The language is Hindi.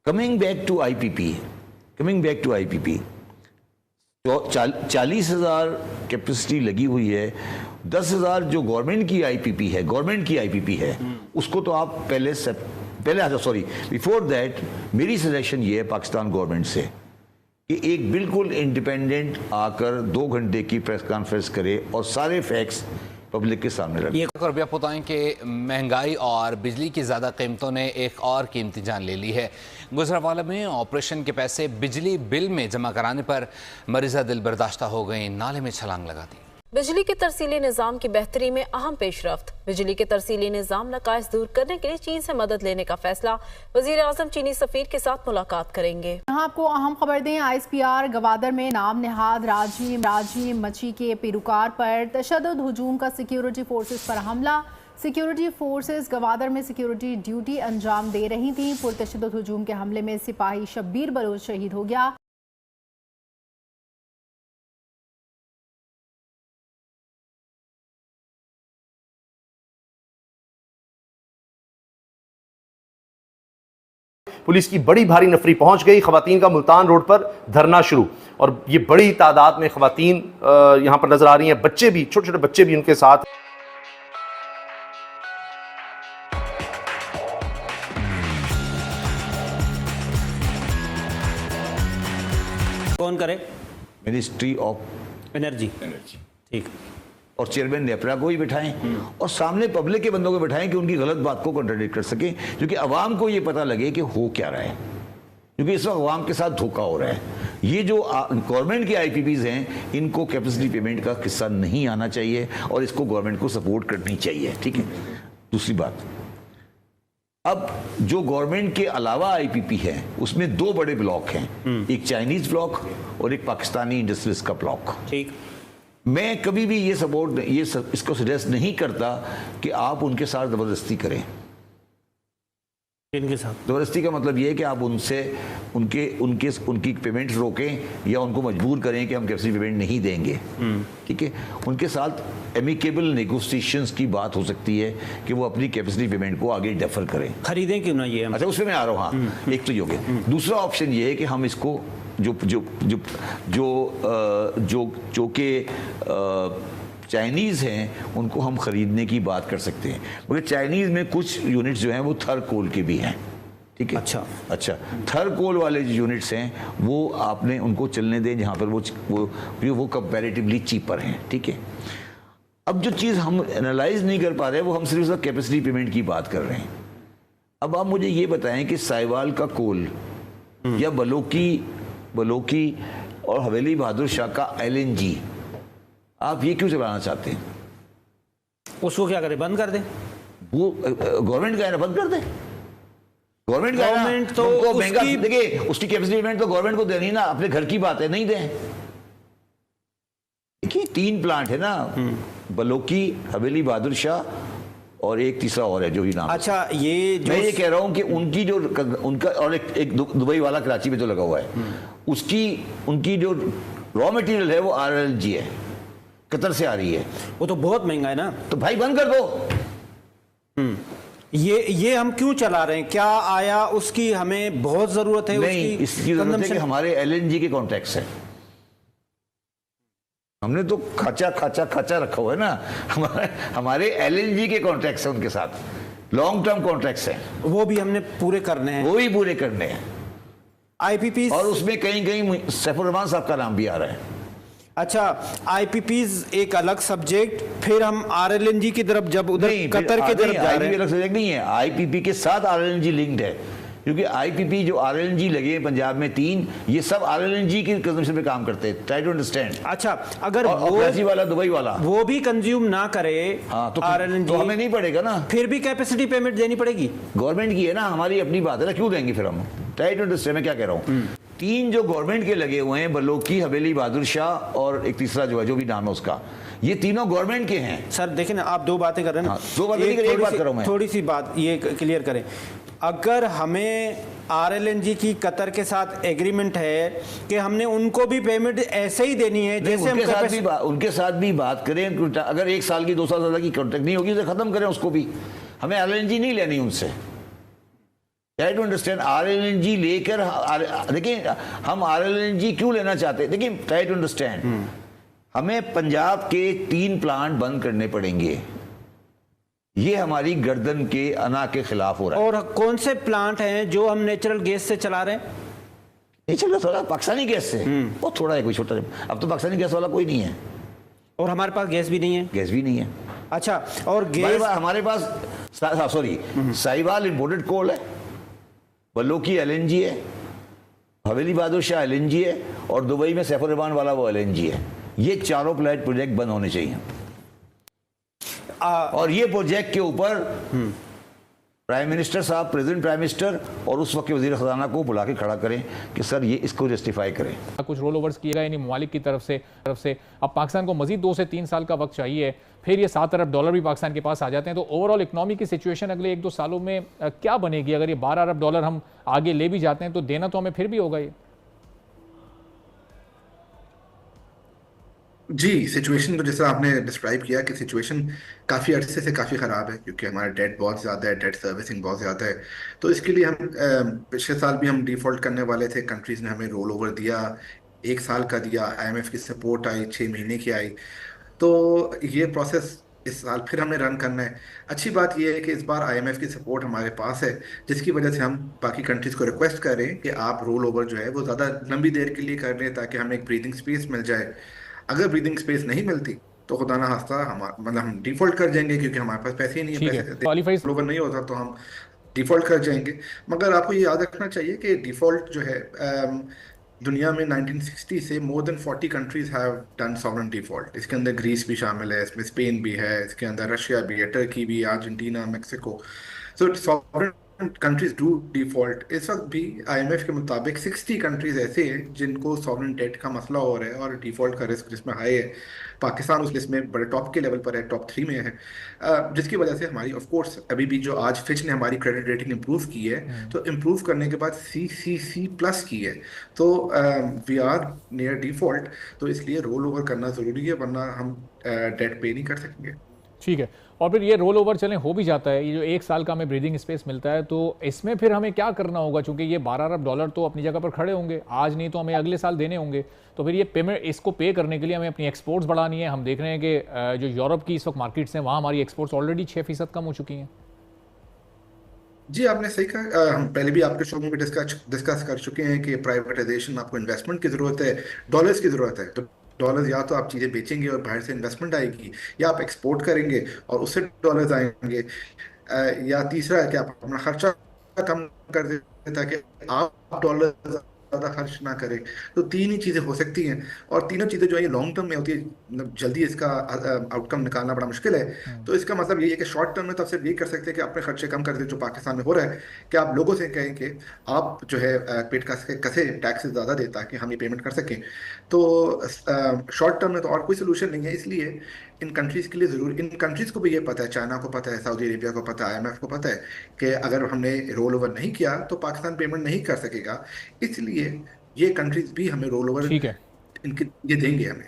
कमिंग बैक टू आईपीपी, तो 40,000 कैपेसिटी लगी हुई है, 10,000 जो गवर्नमेंट की आईपीपी है, उसको तो आप बिफोर दैट मेरी सजेशन ये है पाकिस्तान गवर्नमेंट से कि एक बिल्कुल इंडिपेंडेंट आकर 2 घंटे की प्रेस कॉन्फ्रेंस करे और सारे फैक्ट्स पब्लिक के सामने रखें। रुपया बताएं कि महंगाई और बिजली की ज़्यादा कीमतों ने एक और कीमती जान ले ली है। गुजरावाला में ऑपरेशन के पैसे बिजली बिल में जमा कराने पर मरीजा दिल बर्दाश्ता हो गई, नाले में छलांग लगा दी। बिजली के तरसीली निज़ाम की बेहतरी में अहम पेशरफ्त। बिजली के तरसीली निज़ाम नकाइस दूर करने के लिए चीन से मदद लेने का फैसला। वज़ीर आज़म चीनी सफ़ीर के साथ मुलाकात करेंगे। यहाँ आपको अहम खबर दें, ISPR गवादर में नाम नहाद राजीम मची के पेरोकार पर तशद्दुद हुजूम का सिक्योरिटी फोर्सेस पर हमला। सिक्योरिटी फोर्सेस गवादर में सिक्योरिटी ड्यूटी अंजाम दे रही थी। पुरतशद्दुद हुजूम के हमले में सिपाही शब्बीर बलोच शहीद हो गया। पुलिस की बड़ी भारी नफरी पहुंच गई। खवातीन का मुल्तान रोड पर धरना शुरू, और ये बड़ी तादाद में खवातीन यहां पर नजर आ रही हैं, बच्चे भी, छोटे छोटे बच्चे भी उनके साथ। कौन करे? Ministry of energy. ठीक। और चेयरमैन नेपरा को ही बिठाएं और सामने पब्लिक के बंदों को बिठाएं कि उनकी गलत बात को कंट्राडिक्ट कर सकें, क्योंकि अवाम को ये पता लगे कि हो क्या रहा है, क्योंकि इस वक्त अवाम के साथ धोखा हो रहा है। ये जो गवर्नमेंट के आईपीपीज हैं, इनको कैपेसिटी पेमेंट का किस्सा नहीं आना चाहिए और इसको गवर्नमेंट को सपोर्ट करनी चाहिए। ठीक है। दूसरी बात, अब जो गवर्नमेंट के अलावा आईपीपी है उसमें 2 बड़े ब्लॉक हैं, एक चाइनीज ब्लॉक और एक पाकिस्तानी इंडस्ट्रीज का ब्लॉक। ठीक। मैं कभी भी इसको सजेस्ट नहीं करता कि आप उनके साथ जबरदस्ती करें। इनके साथ जबरदस्ती का मतलब ये है कि आप उनकी पेमेंट रोकें या उनको मजबूर करें कि हम कैपेसिटी पेमेंट नहीं देंगे। ठीक है। उनके साथ एमिकेबल नेगोशिएशंस की बात हो सकती है कि वो अपनी कैपेसिटी पेमेंट को आगे डेफर करें। खरीदें क्यों ना ये हम। अच्छा, उसमें मैं आ रहा हूँ। हाँ, एक तो ये हो गया। दूसरा ऑप्शन ये है कि हम इसको जो के चाइनीज़ हैं उनको हम ख़रीदने की बात कर सकते हैं, मगर चाइनीज़ में कुछ यूनिट्स जो हैं वो थर्ड कोल के भी हैं। ठीक है। अच्छा, थर्ड कोल वाले जो यूनिट्स हैं वो आपने उनको चलने दें जहाँ पर वो कंपैरेटिवली चीपर हैं। ठीक है। अब जो चीज़ हम एनालाइज नहीं कर पा रहे वो हम सिर्फ उसका कैपेसिटी पेमेंट की बात कर रहे हैं। अब आप मुझे ये बताएं कि साहिवाल का कोल या बलोकी और हवेली बहादुर शाह का LNG आप ये क्यों चलाना चाहते हैं? उसको क्या करें? बंद कर दें? वो गवर्नमेंट का है ना, बंद कर दें। गवर्नमेंट तो महंगा, देखिए उसकी कैपेसिटी पेमेंट तो गवर्नमेंट को देनी ना, अपने घर की बात है, नहीं दें। देखिए 3 प्लांट है ना, बलोकी, हवेली बहादुर शाह और एक तीसरा और है जो भी नाम। अच्छा, मैं ये कह रहा हूं कि उनका और एक दुबई वाला कराची में जो लगा हुआ है, उनकी जो रॉ मटेरियल है वो RLNG है, कतर से आ रही है। वो तो बहुत महंगा है ना, तो भाई बंद कर दो। ये हम क्यों चला रहे हैं? क्या आया उसकी हमें बहुत जरूरत है? नहीं, इसकी जरूरत है कि हमारे LNG के कॉन्ट्रैक्ट्स हैं। हमने तो खाचा रखा हुआ है ना, हमारे LNG के कॉन्ट्रैक्ट्स हैं उनके साथ, लॉन्ग टर्म कॉन्ट्रैक्ट्स हैं, वो भी हमने पूरे करने हैं। वो भी पूरे करने हैं। IPPs, और उसमें कहीं सैफुर रहमान साहब का नाम भी आ रहा है। अच्छा, IPPs एक अलग सब्जेक्ट, फिर हम RLNG की तरफ जब उधर कतर के तरफ जा रहे हैं। अलग सब्जेक्ट नहीं है, IPP के साथ RLNG लिंक्ड है, क्योंकि IPP जो RLNG लगे हैं पंजाब में 3, ये सब RLNG की कंजम्पशन पे काम करते हैं। Try to understand. अच्छा, अगर वो वाला दुबई वाला वो भी कंज्यूम ना करे तो RLNG, तो हमें नहीं पड़ेगा ना, फिर भी कैपेसिटी पेमेंट देनी पड़ेगी। गवर्नमेंट की है ना, हमारी अपनी बात है ना, क्यों देंगे फिर हम? Try to understand. मैं क्या कह रहा हूँ, 3 जो गवर्नमेंट के लगे हुए हैं, बलोकी, हवेली बहादुर शाह और एक तीसरा जो है जो भी नाम है उसका, ये तीनों गवर्नमेंट के हैं। सर देखें ना, आप 2 बातें कर रहे हैं ना। 2 बातें नहीं कर, एक बात कर रहा हूं मैं। थोड़ी सी बात ये क्लियर करें, अगर हमें RLNG की कतर के साथ एग्रीमेंट है कि हमने उनको भी पेमेंट ऐसे ही देनी है जैसे उनके साथ भी बात करें। अगर 1 साल की 2 साल की कॉन्ट्रैक्ट नहीं होगी तो खत्म करें उसको भी, हमें RLNG नहीं लेनी उनसे। Try to understand. RLNG लेकर देखिए हम RLNG क्यों लेना चाहते हैं, देखिए ट्राई टू अंडरस्टैंड। हमें पंजाब के 3 प्लांट बंद करने पड़ेंगे, ये हमारी गर्दन के अना के खिलाफ हो रहा है। और कौन से प्लांट हैं जो हम नेचुरल गैस से चला रहे हैं? नेचुरल थोड़ा पाकिस्तानी गैस से वो थोड़ा है, कोई छोटा, अब तो पाकिस्तानी गैस वाला कोई नहीं है, और हमारे पास गैस भी नहीं है। गैस भी नहीं है। अच्छा, और गैस हमारे पास सॉरी साहिवाल इंपोर्टेड कोल है, बल्लो की LNG है, हवेली बहादुर शाह LNG है, और दुबई में सैफुर रहमान वाला वो LNG है। ये चारों प्रोजेक्ट बंद होने चाहिए। और ये प्रोजेक्ट के ऊपर प्राइम मिनिस्टर साहब, प्रेसिडेंट प्राइम मिनिस्टर और उस वक्त के वजीर खजाना को बुला के खड़ा करें कि सर ये इसको जस्टिफाई करें। कुछ रोल ओवर्स किए गए इन ममालिक की तरफ से अब पाकिस्तान को मजीद 2 से 3 साल का वक्त चाहिए, फिर ये $7 अरब भी पाकिस्तान के पास आ जाते हैं। तो ओवरऑल इकोनॉमी की सिचुएशन अगले 1-2 सालों में क्या बनेगी? अगर ये $12 अरब हम आगे ले भी जाते हैं तो देना तो हमें फिर भी होगा ये। जी, सिचुएशन तो जैसा आपने डिस्क्राइब किया कि सिचुएशन काफ़ी अरसे से काफ़ी ख़राब है, क्योंकि हमारा डेट बहुत ज़्यादा है, डेट सर्विसिंग बहुत ज़्यादा है। तो इसके लिए हम पिछले साल भी हम डिफ़ॉल्ट करने वाले थे, कंट्रीज़ ने हमें रोल ओवर दिया, 1 साल का दिया, IMF की सपोर्ट आई, 6 महीने की आई। तो ये प्रोसेस इस साल फिर हमने रन करना है। अच्छी बात यह है कि इस बार IMF की सपोर्ट हमारे पास है, जिसकी वजह से हम बाकी कंट्रीज़ को रिक्वेस्ट कर रहे हैं कि आप रोल ओवर जो है वो ज़्यादा लंबी देर के लिए कर रहे हैं, ताकि हमें एक ब्रीदिंग स्पेस मिल जाए। अगर ब्रीदिंग स्पेस नहीं मिलती तो खुदा ना खास्ता हम डिफॉल्ट कर जाएंगे, क्योंकि हमारे पास पैसे ही नहीं है, पैसे ओवर नहीं होता तो हम डिफॉल्ट कर जाएंगे। मगर आपको ये याद रखना चाहिए कि डिफॉल्ट जो है दुनिया में 1960 से more than 40 countries have done sovereign default. इसके अंदर ग्रीस भी शामिल है, इसमें स्पेन भी है, इसके अंदर रशिया भी है, टर्की भी, Argentina, Mexico. So sovereign countries do default. इस वक्त भी IMF के मुताबिक 60 कंट्रीज ऐसे हैं जिनको सॉवरेन डेट का मसला हो रहा है और डिफॉल्ट का रिस्क जिसमें हाई है। पाकिस्तान उस लिस्ट में बड़े टॉप के लेवल पर है, टॉप 3 में है, जिसकी वजह से हमारी ऑफ कोर्स अभी भी जो आज फिच ने हमारी क्रेडिट रेटिंग इंप्रूव की है, तो इंप्रूव करने के बाद CCC+ की है, तो वी आर नियर डिफॉल्ट। तो इसलिए रोल ओवर करना ज़रूरी है, वरना हम डेट पे नहीं कर सकेंगे। ठीक है, और फिर ये रोल ओवर चलें हो भी जाता है, ये जो 1 साल का हमें ब्रीदिंग स्पेस मिलता है, तो इसमें फिर हमें क्या करना होगा? क्योंकि ये $12 अरब तो अपनी जगह पर खड़े होंगे, आज नहीं तो हमें अगले साल देने होंगे। तो फिर ये पेमेंट, इसको पे करने के लिए हमें अपनी एक्सपोर्ट्स बढ़ानी है। हम देख रहे हैं कि जो यूरोप की इस वक्त मार्केट्स हैं, वहाँ हमारी एक्सपोर्ट्स ऑलरेडी 6% कम हो चुकी हैं। जी, आपने सही कहा। हम पहले भी आपके शो में भी डिस्कस कर चुके हैं कि प्राइवेटाइजेशन, आपको इन्वेस्टमेंट की ज़रूरत है, डॉलर्स की ज़रूरत है। तो डॉलर्स या तो आप चीज़ें बेचेंगे और बाहर से इन्वेस्टमेंट आएगी, या आप एक्सपोर्ट करेंगे और उससे डॉलर्स आएंगे, या तीसरा है कि आप अपना खर्चा कम कर दें ताकि आप डॉलर ज़्यादा खर्च ना करें। तो 3 ही चीज़ें हो सकती हैं, और तीनों चीज़ें जो है लॉन्ग टर्म में होती है, मतलब जल्दी इसका आउटकम निकालना बड़ा मुश्किल है। तो इसका मतलब ये है कि शॉर्ट टर्म में तो आप सिर्फ ये कर सकते हैं कि अपने खर्चे कम कर दें, जो पाकिस्तान में हो रहा है, कि आप लोगों से कहें कि आप जो है पेट कसे टैक्सेस ज़्यादा दें ताकि हम ये पेमेंट कर सकें। तो शॉर्ट टर्म में तो और कोई सोल्यूशन नहीं है। इसलिए इन कंट्रीज़ के लिए ज़रूर, इन कंट्रीज़ को भी ये पता है, चाइना को पता है, सऊदी अरेबिया को पता है, IMF को पता है कि अगर हमने रोल ओवर नहीं किया तो पाकिस्तान पेमेंट नहीं कर सकेगा। इसलिए ये कंट्रीज भी हमें रोल ओवर ठीक है, इनके ये देंगे हमें।